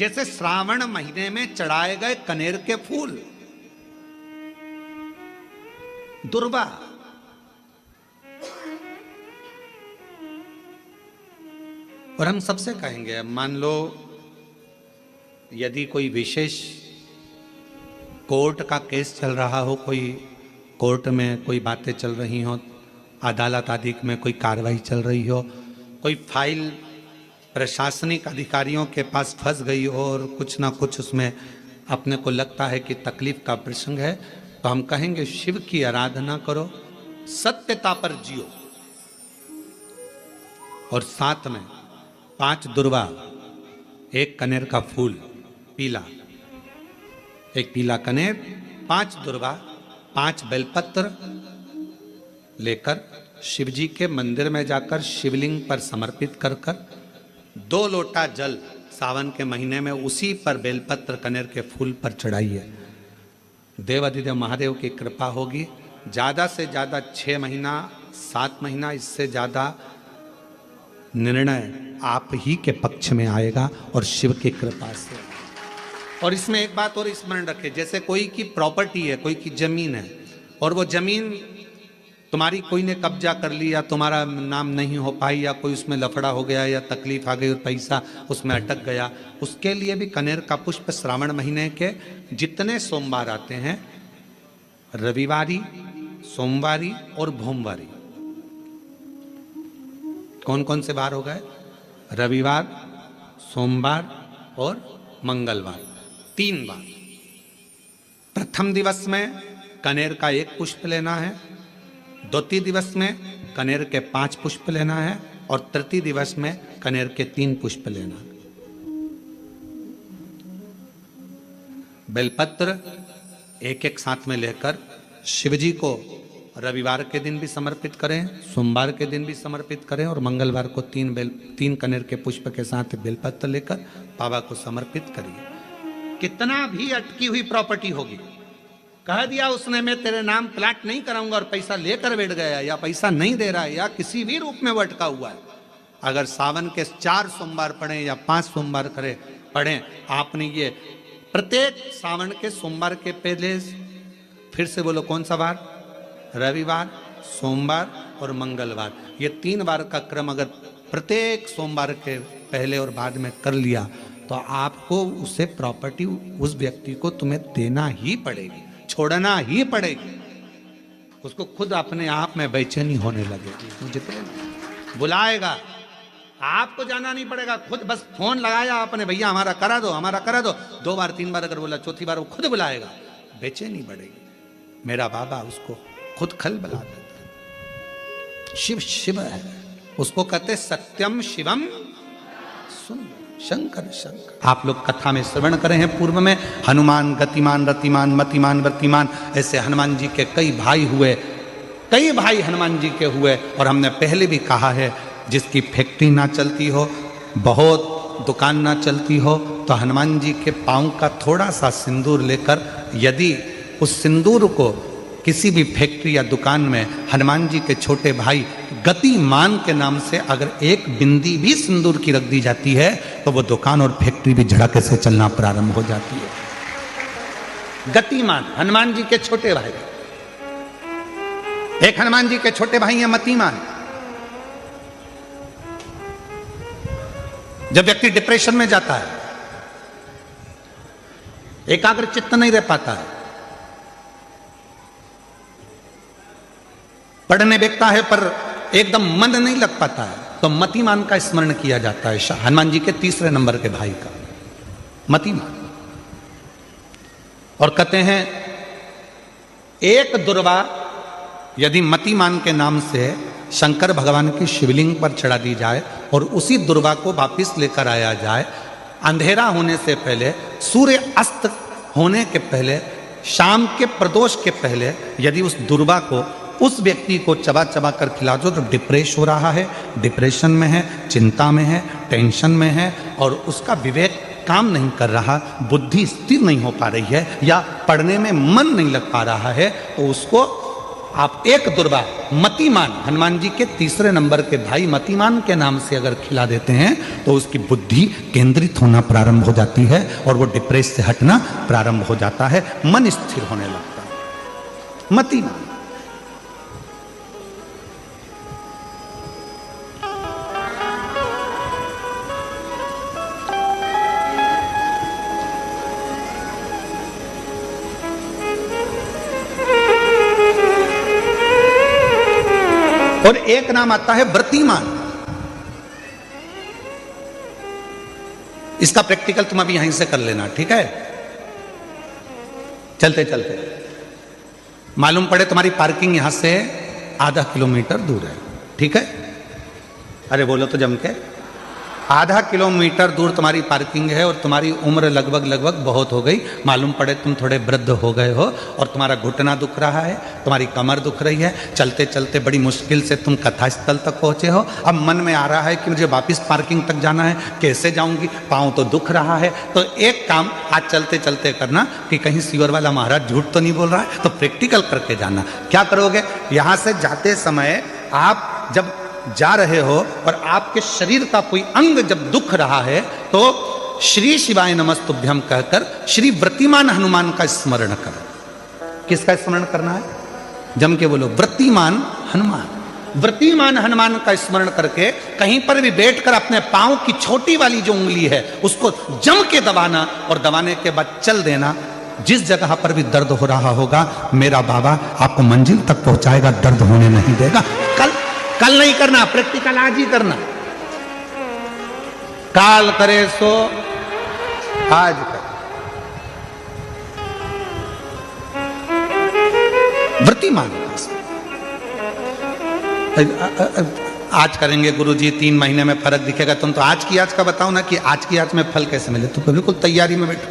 जैसे श्रावण महीने में चढ़ाए गए कनेर के फूल, दुर्वा। और हम सबसे कहेंगे, मान लो यदि कोई विशेष कोर्ट का केस चल रहा हो, कोई कोर्ट में कोई बातें चल रही हो, अदालत आदि में कोई कार्रवाई चल रही हो, कोई फाइल प्रशासनिक अधिकारियों के पास फंस गई हो और कुछ ना कुछ उसमें अपने को लगता है कि तकलीफ का प्रसंग है, तो हम कहेंगे शिव की आराधना करो, सत्यता पर जियो, और साथ में 5 दुर्वा, 1 कनेर का फूल पीला, 1 पीला कनेर, 5 दुर्वा, 5 बेलपत्र लेकर शिवजी के मंदिर में जाकर शिवलिंग पर समर्पित कर 2 लोटा जल सावन के महीने में उसी पर बेलपत्र कनेर के फूल पर चढ़ाइए। देवाधिदेव महादेव की कृपा होगी। ज़्यादा से ज़्यादा 6 महीना 7 महीना, इससे ज़्यादा निर्णय आप ही के पक्ष में आएगा और शिव की कृपा से। और इसमें एक बात और स्मरण रखें, जैसे कोई की प्रॉपर्टी है, कोई की जमीन है, और वो जमीन तुम्हारी कोई ने कब्जा कर लिया, तुम्हारा नाम नहीं हो पाई, या कोई उसमें लफड़ा हो गया या तकलीफ आ गई और पैसा उसमें अटक गया, उसके लिए भी कनेर का पुष्प श्रावण महीने के जितने सोमवार आते हैं, रविवारी, सोमवारी और भोमवारी, कौन कौन से वार हो गए? रविवार, सोमवार और मंगलवार, 3 बार। प्रथम दिवस में कनेर का 1 पुष्प लेना है, द्वितीय दिवस में कनेर के 5 पुष्प लेना है, और तृतीय दिवस में कनेर के 3 पुष्प लेना है। बेलपत्र 1-1 साथ में लेकर शिवजी को रविवार के दिन भी समर्पित करें, सोमवार के दिन भी समर्पित करें, और मंगलवार को 3 कनेर के पुष्प के साथ बेलपत्र लेकर बाबा को समर्पित करिए। कितना भी अटकी हुई प्रॉपर्टी होगी, कह दिया उसने मैं तेरे नाम प्लाट नहीं कराऊंगा और पैसा लेकर बैठ गया, या पैसा नहीं दे रहा है, या किसी भी रूप में वो अटका हुआ है, अगर सावन के 4 सोमवार पढ़े या 5 सोमवार पढ़े, आपने ये प्रत्येक सावन के सोमवार के पहले, फिर से बोलो कौन सा वार? रविवार, सोमवार और मंगलवार, ये 3 बार का क्रम अगर प्रत्येक सोमवार के पहले और बाद में कर लिया, तो आपको उसे प्रॉपर्टी उस व्यक्ति को तुम्हें देना ही पड़ेगी, छोड़ना ही पड़ेगी। उसको खुद अपने आप में बेचैनी होने लगेगी, जितने बुलाएगा, आपको जाना नहीं पड़ेगा, खुद बस फोन लगाया आपने, भैया हमारा करा दो, हमारा करा दो, 2 बार 3 बार अगर बोला, चौथी बार वो खुद बुलाएगा, बेचैनी बढ़ेगी। मेरा बाबा उसको खुद खल बुला देता। शिव शिव है, उसको कहते सत्यम शिवम सुंदर, शंकर शंकर। आप लोग कथा में श्रवण करे हैं पूर्व में, हनुमान गतिमान रतिमान मतिमान व्रतिमान, ऐसे हनुमान जी के कई भाई हुए, कई भाई हनुमान जी के हुए। और हमने पहले भी कहा है, जिसकी फैक्ट्री ना चलती हो, बहुत दुकान ना चलती हो, तो हनुमान जी के पांव का थोड़ा सा सिंदूर लेकर, यदि उस सिंदूर को किसी भी फैक्ट्री या दुकान में हनुमान जी के छोटे भाई गतिमान के नाम से अगर 1 बिंदी भी सिंदूर की रख दी जाती है, तो वो दुकान और फैक्ट्री भी झड़के से चलना प्रारंभ हो जाती है। गतिमान हनुमान जी के छोटे भाई, एक हनुमान जी के छोटे भाई हैं मतिमान। जब व्यक्ति डिप्रेशन में जाता है, एकाग्र चित्त नहीं रह पाता है, पढ़ने बैठता है पर एकदम मन नहीं लग पाता है, तो मतिमान का स्मरण किया जाता है, हनुमान जी के 3रे नंबर के भाई का, मतिमान। और कहते हैं 1 दुर्वा यदि मतिमान के नाम से शंकर भगवान की शिवलिंग पर चढ़ा दी जाए और उसी दुर्वा को वापिस लेकर आया जाए, अंधेरा होने से पहले, सूर्य अस्त होने के पहले, शाम के प्रदोष के पहले, यदि उस दुर्वा को उस व्यक्ति को चबा चबा कर खिला दो, तो डिप्रेस हो रहा है, डिप्रेशन में है, चिंता में है, टेंशन में है, और उसका विवेक काम नहीं कर रहा, बुद्धि स्थिर नहीं हो पा रही है, या पढ़ने में मन नहीं लग पा रहा है, तो उसको आप एक दुर्वा मतिमान, हनुमान जी के तीसरे नंबर के भाई मतिमान के नाम से अगर खिला देते हैं तो उसकी बुद्धि केंद्रित होना प्रारंभ हो जाती है और वो डिप्रेस से हटना प्रारंभ हो जाता है, मन स्थिर होने लगता है। मतिमान। और एक नाम आता है व्रतिमान। इसका प्रैक्टिकल तुम अभी यहीं से कर लेना, ठीक है? चलते चलते मालूम पड़े तुम्हारी पार्किंग यहां से आधा किलोमीटर दूर है, ठीक है? अरे बोलो तो जम के। आधा किलोमीटर दूर तुम्हारी पार्किंग है और तुम्हारी उम्र लगभग बहुत हो गई। मालूम पड़े तुम थोड़े वृद्ध हो गए हो और तुम्हारा घुटना दुख रहा है, तुम्हारी कमर दुख रही है, चलते चलते बड़ी मुश्किल से तुम कथा स्थल तक पहुंचे हो। अब मन में आ रहा है कि मुझे वापस पार्किंग तक जाना है, कैसे जाऊंगी, पाँव तो दुख रहा है। तो एक काम आज चलते चलते करना कि कहीं सीवर वाला महाराज झूठ तो नहीं बोल रहा है, तो प्रैक्टिकल करके जाना। क्या करोगे? यहां से जाते समय आप जब जा रहे हो और आपके शरीर का कोई अंग जब दुख रहा है तो श्री शिवाय नमस्तुभ्यम कहकर श्री व्रतिमान हनुमान का स्मरण करो। किसका स्मरण करना है? जम के बोलो, व्रतिमान हनुमान। व्रतिमान हनुमान का स्मरण करके कहीं पर भी बैठकर अपने पांव की छोटी वाली जो उंगली है उसको जम के दबाना और दबाने के बाद चल देना। जिस जगह पर भी दर्द हो रहा होगा मेरा बाबा आपको मंजिल तक पहुंचाएगा, दर्द होने नहीं देगा। कल नहीं करना, प्रैक्टिकल आज ही करना। काल करे सो आज कर। व्रतिमान आज करेंगे गुरुजी, 3 महीने में फर्क दिखेगा। तुम तो आज का बताओ ना कि आज की आज में फल कैसे मिले। तो बिल्कुल तैयारी में बैठो।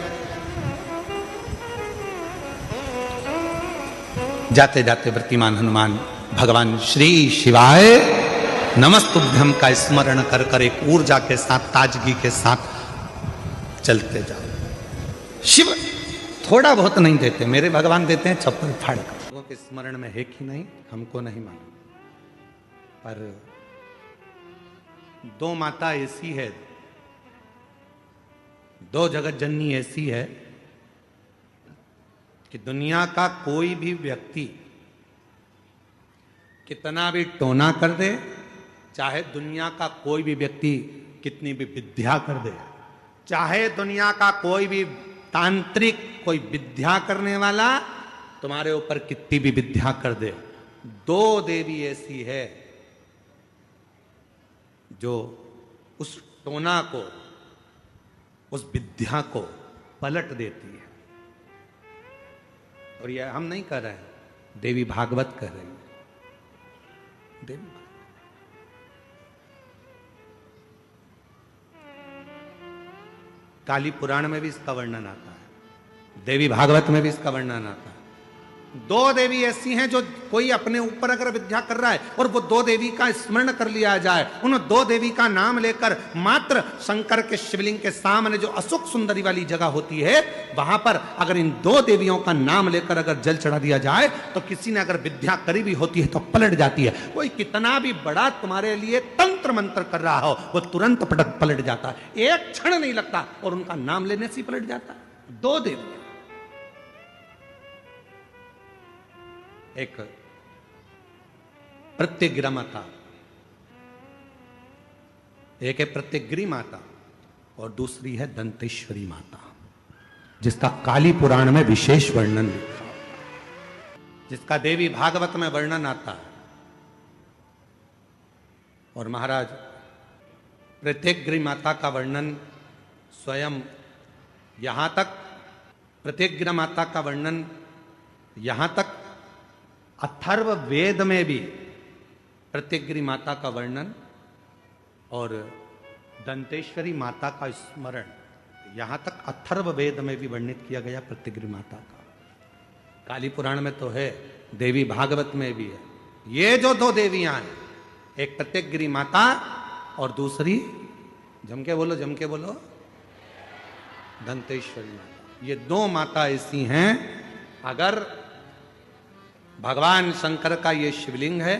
जाते जाते व्रतिमान हनुमान भगवान श्री शिवाय नमस्तुभ्यम का स्मरण कर कर एक ऊर्जा के साथ, ताजगी के साथ चलते जाओ। शिव थोड़ा बहुत नहीं देते, मेरे भगवान देते हैं चप्पल फाड़ कर। लोगों के स्मरण में है कि नहीं हमको नहीं मालूम, पर 2 माता ऐसी है, 2 जगत जननी ऐसी है कि दुनिया का कोई भी व्यक्ति कितना भी टोना कर दे, चाहे दुनिया का कोई भी व्यक्ति कितनी भी विद्या कर दे, चाहे दुनिया का कोई भी तांत्रिक कोई विद्या करने वाला तुम्हारे ऊपर कितनी भी विद्या कर दे, 2 देवी ऐसी है जो उस टोना को, उस विद्या को पलट देती है। और यह हम नहीं कर रहे हैं, देवी भागवत कर रही है। देवी काली पुराण में भी इसका वर्णन आता है, देवी भागवत में भी इसका वर्णन आता है। 2 देवी ऐसी हैं जो कोई अपने ऊपर अगर विद्या कर रहा है और वो 2 देवी का स्मरण कर लिया जाए, उन 2 देवी का नाम लेकर मात्र शंकर के शिवलिंग के सामने जो अशोक सुंदरी वाली जगह होती है वहां पर अगर इन 2 देवियों का नाम लेकर अगर जल चढ़ा दिया जाए तो किसी ने अगर विद्या करी भी होती है तो पलट जाती है। कोई कितना भी बड़ा तुम्हारे लिए तंत्र मंत्र कर रहा हो वो तुरंत पलट जाता है, एक क्षण नहीं लगता और उनका नाम लेने से पलट जाता है। 2 देवी, एक प्रत्यग्रा माता, एक है प्रत्यग्री माता और दूसरी है दंतेश्वरी माता, जिसका काली पुराण में विशेष वर्णन लिखा, जिसका देवी भागवत में वर्णन आता है। और महाराज प्रत्यग्री माता का वर्णन स्वयं यहां तक, प्रत्यग्रा माता का वर्णन यहां तक अथर्व वेद में भी प्रत्यग्री माता का वर्णन और दंतेश्वरी माता का स्मरण यहां तक अथर्व वेद में भी वर्णित किया गया प्रत्यग्री माता का। काली पुराण में तो है, देवी भागवत में भी है। ये जो 2 देवियां हैं, एक प्रत्यग्री माता और दूसरी जम के बोलो दंतेश्वरी माता। ये 2 माता ऐसी हैं, अगर भगवान शंकर का ये शिवलिंग है,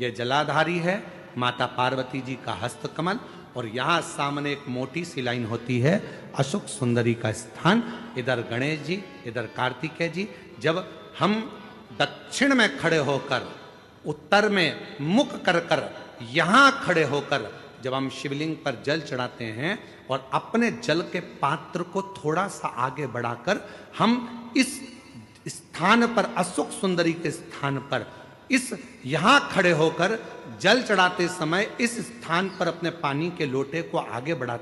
ये जलाधारी है, माता पार्वती जी का हस्तकमल, और यहाँ सामने एक मोटी सी लाइन होती है अशोक सुंदरी का स्थान। इधर गणेश जी, इधर कार्तिकेय जी। जब हम दक्षिण में खड़े होकर, उत्तर में मुख कर कर यहाँ खड़े होकर जब हम शिवलिंग पर जल चढ़ाते हैं और अपने जल के पात्र को थोड़ा सा आगे बढ़ाकर हम इस स्थान पर, अशोक सुंदरी के स्थान पर, इस यहां खड़े होकर जल चढ़ाते समय इस स्थान पर अपने पानी के लोटे को आगे बढ़ाते